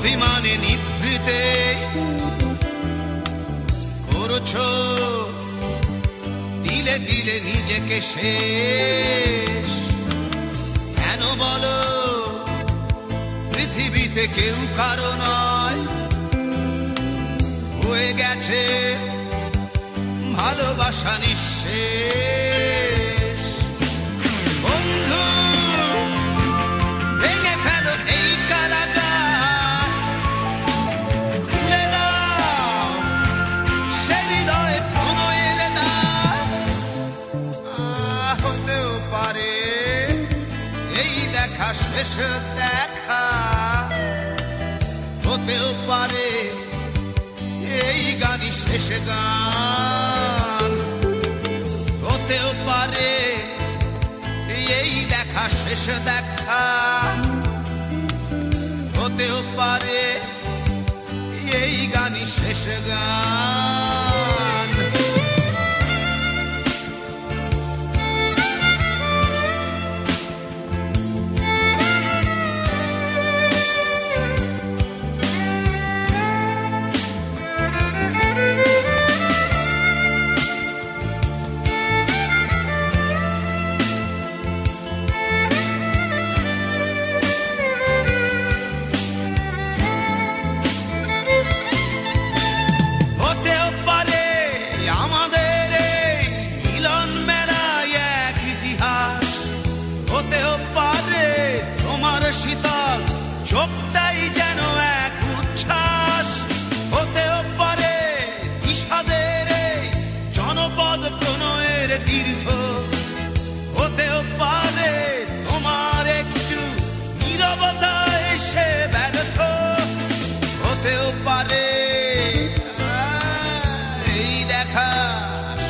অভিমানে নিভৃতে করছো দিলে দিলে নিজেকে শেষ। কেন বলো পৃথিবীতে কেউ কারো নয়, হয়ে গেছে ভালোবাসা নিঃশেষ। বন্ধু ভেঙে ফেলো এই কারাগার, খুলে দাও সে হৃদয়ে প্রণয়ের দ্বার। হতেও পারে এই দেখা শেষ দেখা, হতেও পারে এই গানই শেষ গান, হতেও পারে এই দেখা শেষ দেখা, হতেও পারে এই গানই শেষ গান। শীতল চোখটাই যেন এক উচ্ছ্বাস, হতেও পারে বিষাদের জনপদ প্রণয়ের তীর্থ, হতেও পারে তোমার একটু নীরবতা এসে ব্যর্থ, হতেও পারে এই দেখা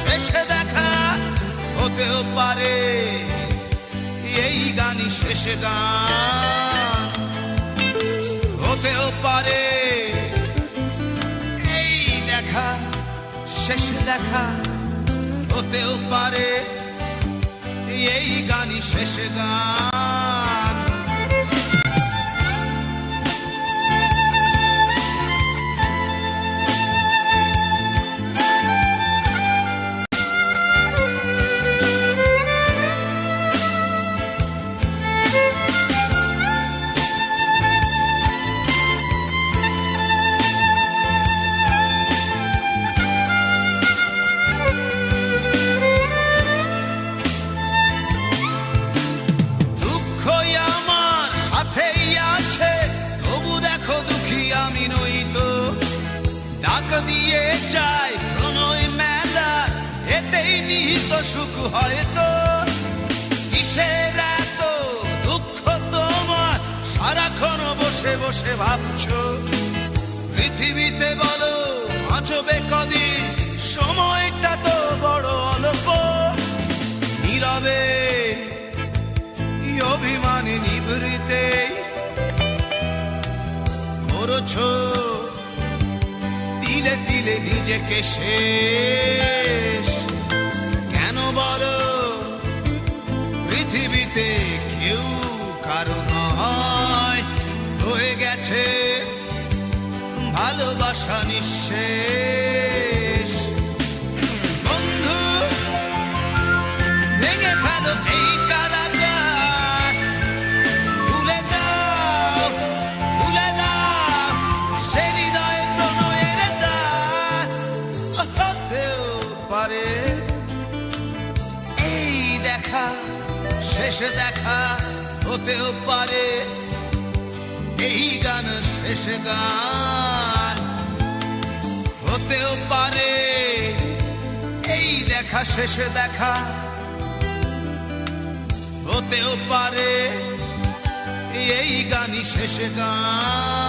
শেষ দেখা, হতেও পারে এই গানই শেষ গান, হতেও পারে এই দেখা শেষ দেখা, হতেও পারে এই গানই শেষ গান। আমি নই তো ডাক দিয়ে যাই প্রণয় মেলা, এতেই নিহিত সুখ হয়তো। কিসের এত দুঃখ তোমার সারাক্ষণ বসে বসে ভাবছো, পৃথিবীতে বলো বাঁচবে কদিন, সময়টা তো বড় অল্প। নীরবে অভিমানে নিভৃতে করছো তিলে তিলে নিজেকে শেষ। কেন বলো পৃথিবীতে কেউ কারো নয়, হয়ে গেছে ভালোবাসা নিঃশেষ। বন্ধু ভেঙে ফেলো এই কারাগার, খুলে দাও খুলে দাও সে হৃদয়ে প্রণয়ের দ্বার। হতেও পারে এই দেখা শেষ দেখা, হতেও পারে এই গান শেষ গান, হতেও পারে এই দেখা শেষ দেখা, হতেও পারে এই গানই শেষ গান।